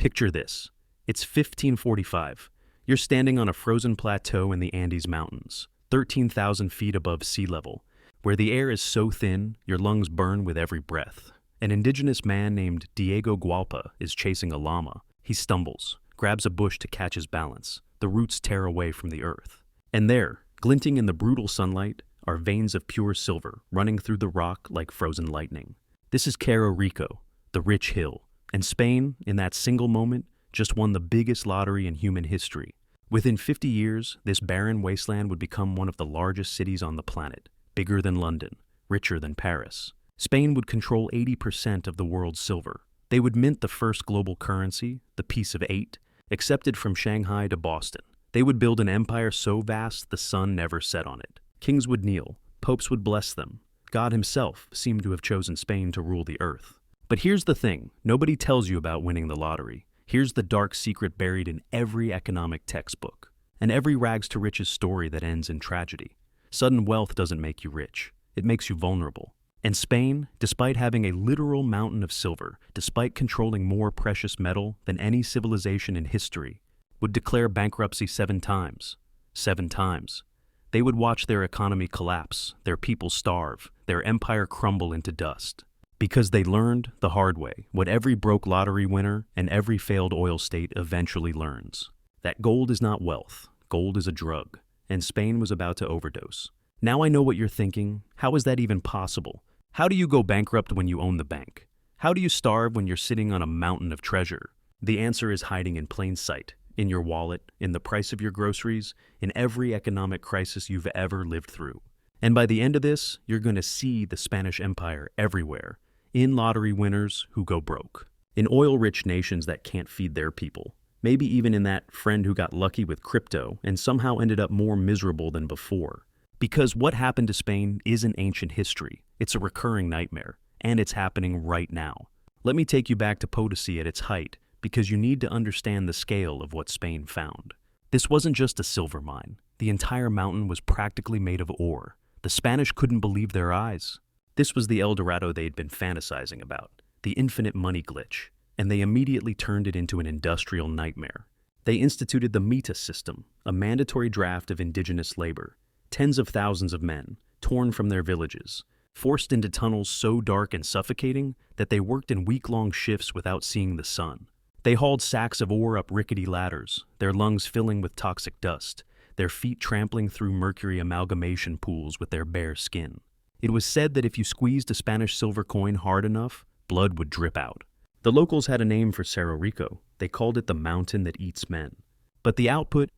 Picture this. It's 1545. You're standing on a frozen plateau in the Andes Mountains, 13,000 feet above sea level, where the air is so thin your lungs burn with every breath. An indigenous man named Diego Gualpa is chasing a llama. He stumbles, grabs a bush to catch his balance. The roots tear away from the earth. And there, glinting in the brutal sunlight, are veins of pure silver running through the rock like frozen lightning. This is Cerro Rico, the rich hill, and Spain, in that single moment, just won the biggest lottery in human history. Within 50 years, this barren wasteland would become one of the largest cities on the planet, bigger than London, richer than Paris. Spain would control 80% of the world's silver. They would mint the first global currency, the piece of 8, accepted from Shanghai to Boston. They would build an empire so vast the sun never set on it. Kings would kneel, popes would bless them. God himself seemed to have chosen Spain to rule the earth. But here's the thing, nobody tells you about winning the lottery. Here's the dark secret buried in every economic textbook, and every rags to riches story that ends in tragedy. Sudden wealth doesn't make you rich, it makes you vulnerable. And Spain, despite having a literal mountain of silver, despite controlling more precious metal than any civilization in history, would declare bankruptcy 7 times. 7 times. They would watch their economy collapse, their people starve, their empire crumble into dust. Because they learned the hard way what every broke lottery winner and every failed oil state eventually learns. That gold is not wealth, gold is a drug, and Spain was about to overdose. Now I know what you're thinking. How is that even possible? How do you go bankrupt when you own the bank? How do you starve when you're sitting on a mountain of treasure? The answer is hiding in plain sight. In your wallet, in the price of your groceries, in every economic crisis you've ever lived through. And by the end of this, you're going to see the Spanish Empire everywhere, in lottery winners who go broke, in oil-rich nations that can't feed their people, maybe even in that friend who got lucky with crypto and somehow ended up more miserable than before. Because what happened to Spain isn't ancient history, it's a recurring nightmare, and it's happening right now. Let me take you back to Potosí at its height, because you need to understand the scale of what Spain found. This wasn't just a silver mine. The entire mountain was practically made of ore. The Spanish couldn't believe their eyes. This was the El Dorado they'd been fantasizing about, the infinite money glitch, and they immediately turned it into an industrial nightmare. They instituted the Mita system, a mandatory draft of indigenous labor. Tens of thousands of men, torn from their villages, forced into tunnels so dark and suffocating that they worked in week-long shifts without seeing the sun. They hauled sacks of ore up rickety ladders, their lungs filling with toxic dust, their feet trampling through mercury amalgamation pools with their bare skin. It was said that if you squeezed a Spanish silver coin hard enough, blood would drip out. The locals had a name for Cerro Rico. They called it the mountain that eats men. But the output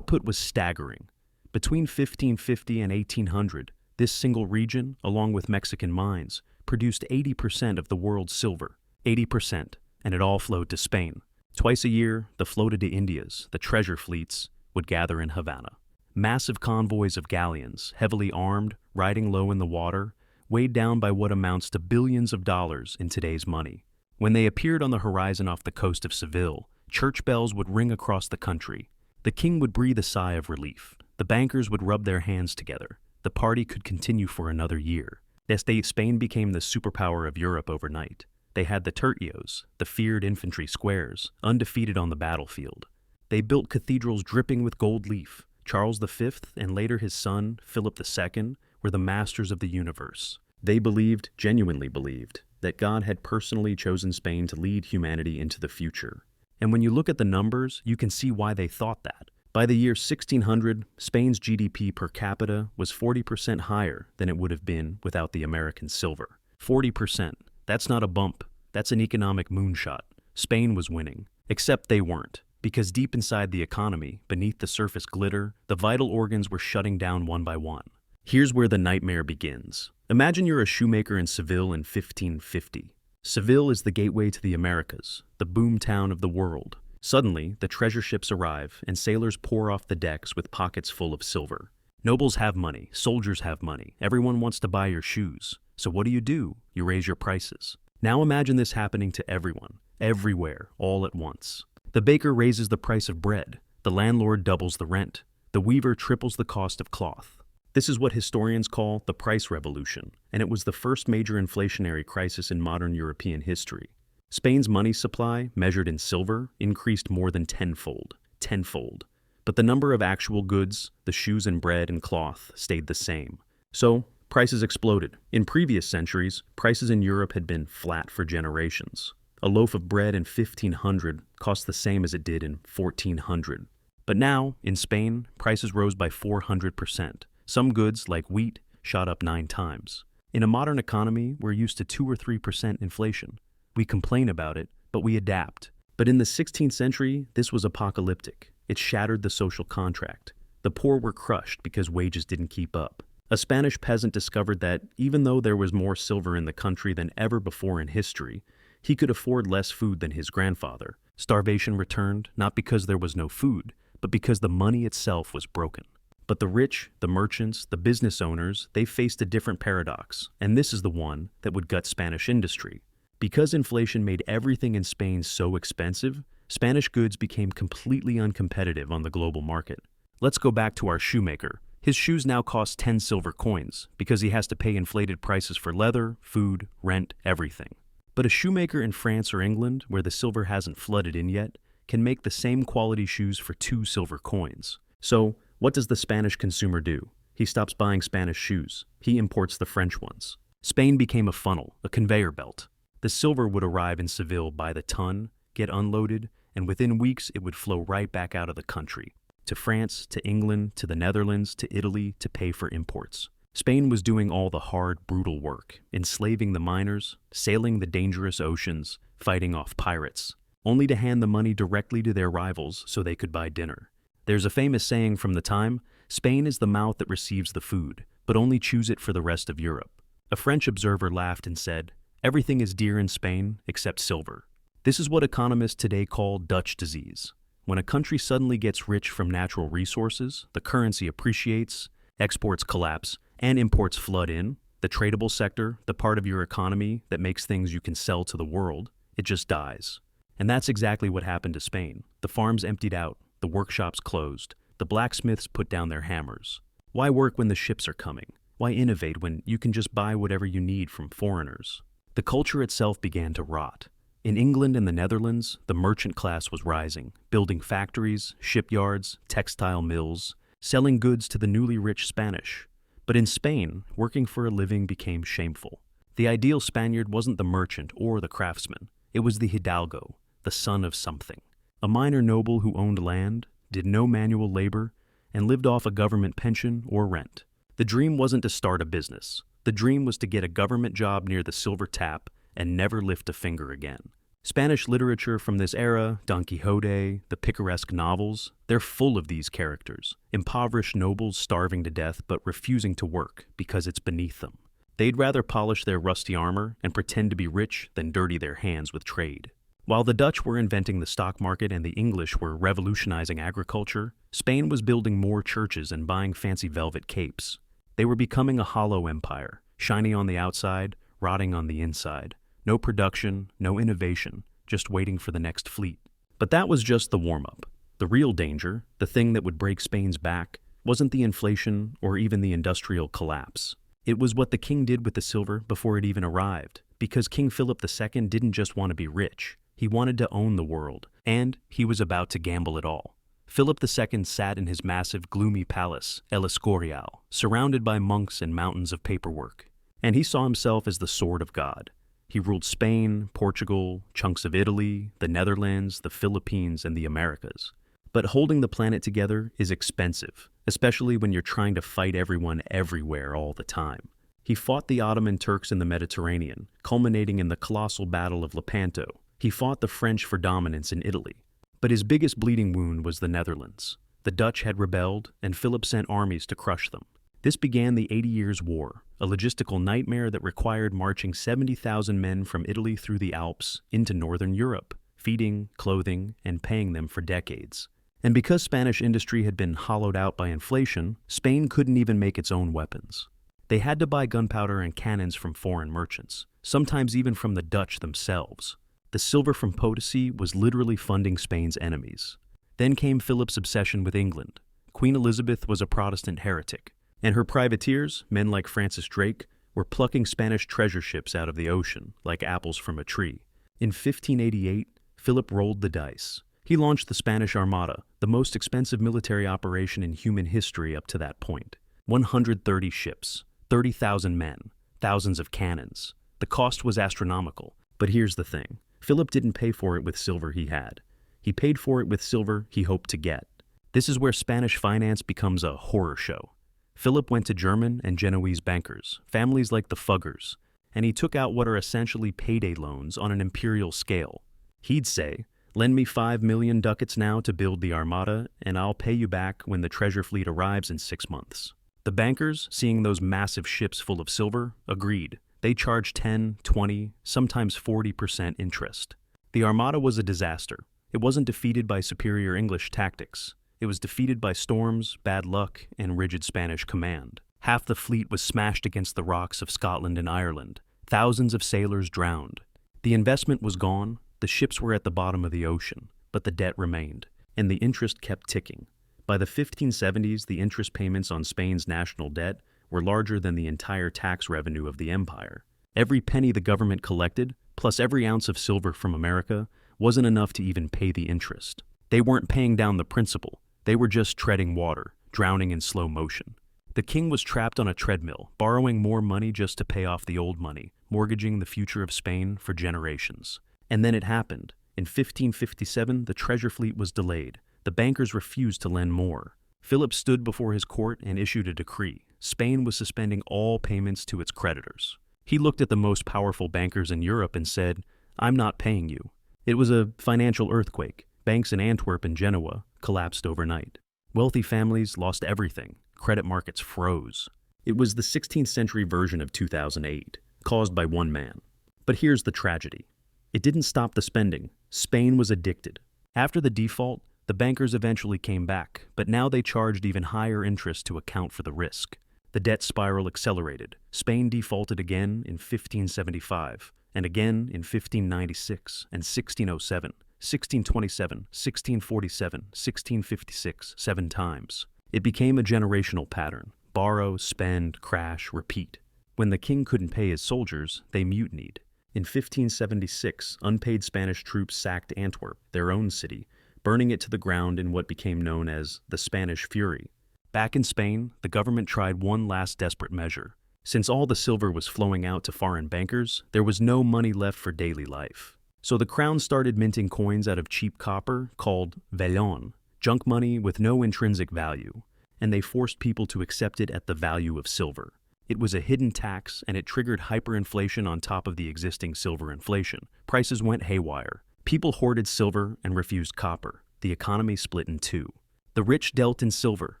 was staggering. Between 1550 and 1800, this single region, along with Mexican mines, produced 80% of the world's silver. 80%. And it all flowed to Spain. Twice a year, the floated to Indias, the treasure fleets, would gather in Havana. Massive convoys of galleons, heavily armed, riding low in the water, weighed down by what amounts to billions of dollars in today's money. When they appeared on the horizon off the coast of Seville, church bells would ring across the country. The king would breathe a sigh of relief. The bankers would rub their hands together. The party could continue for another year. Spain became the superpower of Europe overnight. They had the tercios, the feared infantry squares, undefeated on the battlefield. They built cathedrals dripping with gold leaf. Charles V and later his son, Philip II, were the masters of the universe. They believed, genuinely believed, that God had personally chosen Spain to lead humanity into the future. And when you look at the numbers, you can see why they thought that. By the year 1600, Spain's GDP per capita was 40% higher than it would have been without the American silver. 40%. That's not a bump. That's an economic moonshot. Spain was winning. Except they weren't. Because deep inside the economy, beneath the surface glitter, the vital organs were shutting down one by one. Here's where the nightmare begins. Imagine you're a shoemaker in Seville in 1550. Seville is the gateway to the Americas, the boom town of the world. Suddenly, the treasure ships arrive, and sailors pour off the decks with pockets full of silver. Nobles have money, soldiers have money, everyone wants to buy your shoes. So what do? You raise your prices. Now imagine this happening to everyone, everywhere, all at once. The baker raises the price of bread. The landlord doubles the rent. The weaver triples the cost of cloth. This is what historians call the price revolution, and it was the first major inflationary crisis in modern European history. Spain's money supply, measured in silver, increased more than tenfold. Tenfold. But the number of actual goods, the shoes and bread and cloth, stayed the same. So, prices exploded. In previous centuries, prices in Europe had been flat for generations. A loaf of bread in 1500 cost the same as it did in 1400. But now, in Spain, prices rose by 400%. Some goods, like wheat, shot up 9 times. In a modern economy, we're used to 2 or 3% inflation. We complain about it, but we adapt. But in the 16th century, this was apocalyptic. It shattered the social contract. The poor were crushed because wages didn't keep up. A Spanish peasant discovered that, even though there was more silver in the country than ever before in history, he could afford less food than his grandfather. Starvation returned, not because there was no food, but because the money itself was broken. But the rich, the merchants, the business owners, they faced a different paradox, and this is the one that would gut Spanish industry. Because inflation made everything in Spain so expensive, Spanish goods became completely uncompetitive on the global market. Let's go back to our shoemaker. His shoes now cost 10 silver coins because he has to pay inflated prices for leather, food, rent, everything. But a shoemaker in France or England, where the silver hasn't flooded in yet, can make the same quality shoes for 2 silver coins. So, what does the Spanish consumer do? He stops buying Spanish shoes. He imports the French ones. Spain became a funnel, a conveyor belt. The silver would arrive in Seville by the ton, get unloaded, and within weeks it would flow right back out of the country. To France, to England, to the Netherlands, to Italy, to pay for imports. Spain was doing all the hard, brutal work, enslaving the miners, sailing the dangerous oceans, fighting off pirates, only to hand the money directly to their rivals so they could buy dinner. There's a famous saying from the time, Spain is the mouth that receives the food, but only chews it for the rest of Europe. A French observer laughed and said, everything is dear in Spain except silver. This is what economists today call Dutch disease. When a country suddenly gets rich from natural resources, the currency appreciates, exports collapse, and imports flood in, the tradable sector, the part of your economy that makes things you can sell to the world, it just dies. And that's exactly what happened to Spain. The farms emptied out, the workshops closed, the blacksmiths put down their hammers. Why work when the ships are coming? Why innovate when you can just buy whatever you need from foreigners? The culture itself began to rot. In England and the Netherlands, the merchant class was rising, building factories, shipyards, textile mills, selling goods to the newly rich Spanish. But in Spain, working for a living became shameful. The ideal Spaniard wasn't the merchant or the craftsman. It was the hidalgo, the son of something. A minor noble who owned land, did no manual labor, and lived off a government pension or rent. The dream wasn't to start a business. The dream was to get a government job near the silver tap and never lift a finger again. Spanish literature from this era, Don Quixote, the picaresque novels, they're full of these characters. Impoverished nobles starving to death but refusing to work because it's beneath them. They'd rather polish their rusty armor and pretend to be rich than dirty their hands with trade. While the Dutch were inventing the stock market and the English were revolutionizing agriculture, Spain was building more churches and buying fancy velvet capes. They were becoming a hollow empire, shiny on the outside, rotting on the inside. No production, no innovation, just waiting for the next fleet. But that was just the warm-up. The real danger, the thing that would break Spain's back, wasn't the inflation or even the industrial collapse. It was what the king did with the silver before it even arrived, because King Philip II didn't just want to be rich. He wanted to own the world, and he was about to gamble it all. Philip II sat in his massive, gloomy palace, El Escorial, surrounded by monks and mountains of paperwork. And he saw himself as the sword of God. He ruled Spain, Portugal, chunks of Italy, the Netherlands, the Philippines, and the Americas. But holding the planet together is expensive, especially when you're trying to fight everyone everywhere all the time. He fought the Ottoman Turks in the Mediterranean, culminating in the colossal Battle of Lepanto. He fought the French for dominance in Italy. But his biggest bleeding wound was the Netherlands. The Dutch had rebelled, and Philip sent armies to crush them. This began the 80 Years' War, a logistical nightmare that required marching 70,000 men from Italy through the Alps into northern Europe, feeding, clothing, and paying them for decades. And because Spanish industry had been hollowed out by inflation, Spain couldn't even make its own weapons. They had to buy gunpowder and cannons from foreign merchants, sometimes even from the Dutch themselves. The silver from Potosí was literally funding Spain's enemies. Then came Philip's obsession with England. Queen Elizabeth was a Protestant heretic, and her privateers, men like Francis Drake, were plucking Spanish treasure ships out of the ocean like apples from a tree. In 1588, Philip rolled the dice. He launched the Spanish Armada, the most expensive military operation in human history up to that point. 130 ships, 30,000 men, thousands of cannons. The cost was astronomical. But here's the thing. Philip didn't pay for it with silver he had. He paid for it with silver he hoped to get. This is where Spanish finance becomes a horror show. Philip went to German and Genoese bankers, families like the Fuggers, and he took out what are essentially payday loans on an imperial scale. He'd say, "Lend me 5 million ducats now to build the Armada, and I'll pay you back when the treasure fleet arrives in 6 months." The bankers, seeing those massive ships full of silver, agreed. They charged 10, 20, sometimes 40% interest. The Armada was a disaster. It wasn't defeated by superior English tactics. It was defeated by storms, bad luck, and rigid Spanish command. Half the fleet was smashed against the rocks of Scotland and Ireland. Thousands of sailors drowned. The investment was gone, the ships were at the bottom of the ocean, but the debt remained, and the interest kept ticking. By the 1570s, the interest payments on Spain's national debt were larger than the entire tax revenue of the empire. Every penny the government collected, plus every ounce of silver from America, wasn't enough to even pay the interest. They weren't paying down the principal. They were just treading water, drowning in slow motion. The king was trapped on a treadmill, borrowing more money just to pay off the old money, mortgaging the future of Spain for generations. And then it happened. In 1557, the treasure fleet was delayed. The bankers refused to lend more. Philip stood before his court and issued a decree. Spain was suspending all payments to its creditors. He looked at the most powerful bankers in Europe and said, "I'm not paying you." It was a financial earthquake. Banks in Antwerp and Genoa collapsed overnight. Wealthy families lost everything. Credit markets froze. It was the 16th century version of 2008, caused by one man. But here's the tragedy. It didn't stop the spending. Spain was addicted. After the default, the bankers eventually came back, but now they charged even higher interest to account for the risk. The debt spiral accelerated. Spain defaulted again in 1575, and again in 1596 and 1607, 1627, 1647, 1656, 7 times. It became a generational pattern. Borrow, spend, crash, repeat. When the king couldn't pay his soldiers, they mutinied. In 1576, unpaid Spanish troops sacked Antwerp, their own city, burning it to the ground in what became known as the Spanish Fury. Back in Spain, the government tried one last desperate measure. Since all the silver was flowing out to foreign bankers, there was no money left for daily life. So the crown started minting coins out of cheap copper called vellon, junk money with no intrinsic value, and they forced people to accept it at the value of silver. It was a hidden tax, and it triggered hyperinflation on top of the existing silver inflation. Prices went haywire. People hoarded silver and refused copper. The economy split in two. The rich dealt in silver.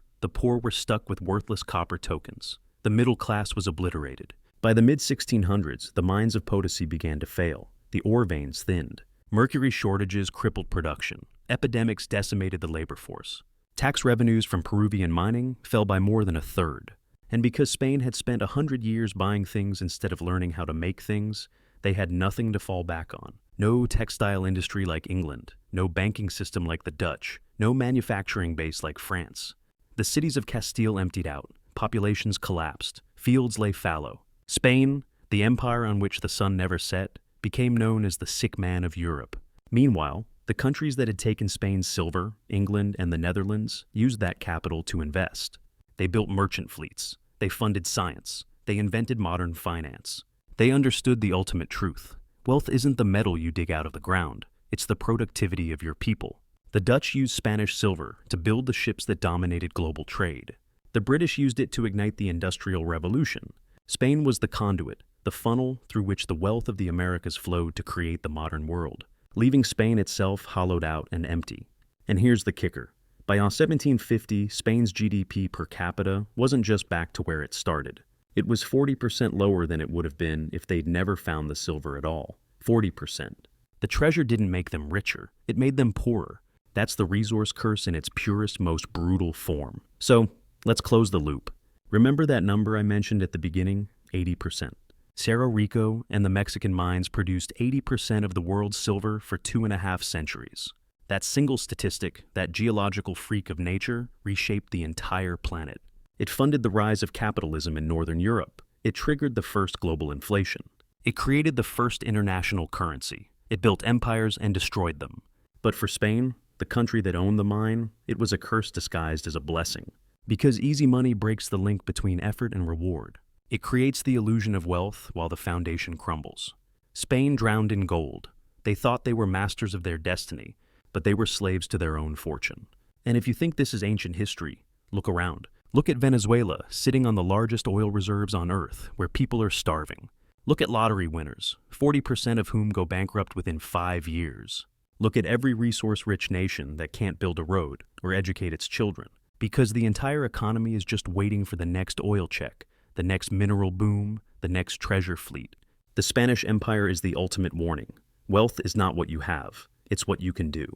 The poor were stuck with worthless copper tokens. The middle class was obliterated. By the mid-1600s, the mines of Potosí began to fail. The ore veins thinned. Mercury shortages crippled production. Epidemics decimated the labor force. Tax revenues from Peruvian mining fell by more than a third. And because Spain had spent 100 years buying things instead of learning how to make things, they had nothing to fall back on. No textile industry like England, no banking system like the Dutch, no manufacturing base like France. The cities of Castile emptied out, populations collapsed, fields lay fallow. Spain, the empire on which the sun never set, became known as the sick man of Europe. Meanwhile, the countries that had taken Spain's silver, England and the Netherlands, used that capital to invest. They built merchant fleets. They funded science. They invented modern finance. They understood the ultimate truth. Wealth isn't the metal you dig out of the ground. It's the productivity of your people. The Dutch used Spanish silver to build the ships that dominated global trade. The British used it to ignite the Industrial Revolution. Spain was the conduit, the funnel through which the wealth of the Americas flowed to create the modern world, leaving Spain itself hollowed out and empty. And here's the kicker. By 1750, Spain's GDP per capita wasn't just back to where it started. It was 40% lower than it would have been if they'd never found the silver at all. 40%. The treasure didn't make them richer. It made them poorer. That's the resource curse in its purest, most brutal form. So, let's close the loop. Remember that number I mentioned at the beginning? 80%. Cerro Rico and the Mexican mines produced 80% of the world's silver for 2.5 centuries. That single statistic, that geological freak of nature, reshaped the entire planet. It funded the rise of capitalism in Northern Europe. It triggered the first global inflation. It created the first international currency. It built empires and destroyed them. But for Spain, the country that owned the mine, it was a curse disguised as a blessing. Because easy money breaks the link between effort and reward. It creates the illusion of wealth while the foundation crumbles. Spain drowned in gold. They thought they were masters of their destiny, but they were slaves to their own fortune. And if you think this is ancient history, look around. Look at Venezuela, sitting on the largest oil reserves on Earth, where people are starving. Look at lottery winners, 40% of whom go bankrupt within 5 years. Look at every resource-rich nation that can't build a road or educate its children, because the entire economy is just waiting for the next oil check, the next mineral boom, the next treasure fleet. The Spanish Empire is the ultimate warning. Wealth is not what you have, it's what you can do.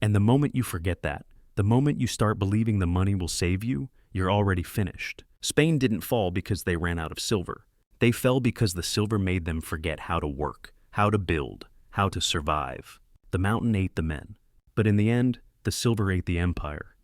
And the moment you forget that, the moment you start believing the money will save you, you're already finished. Spain didn't fall because they ran out of silver. They fell because the silver made them forget how to work, how to build, how to survive. The mountain ate the men. But in the end, the silver ate the empire.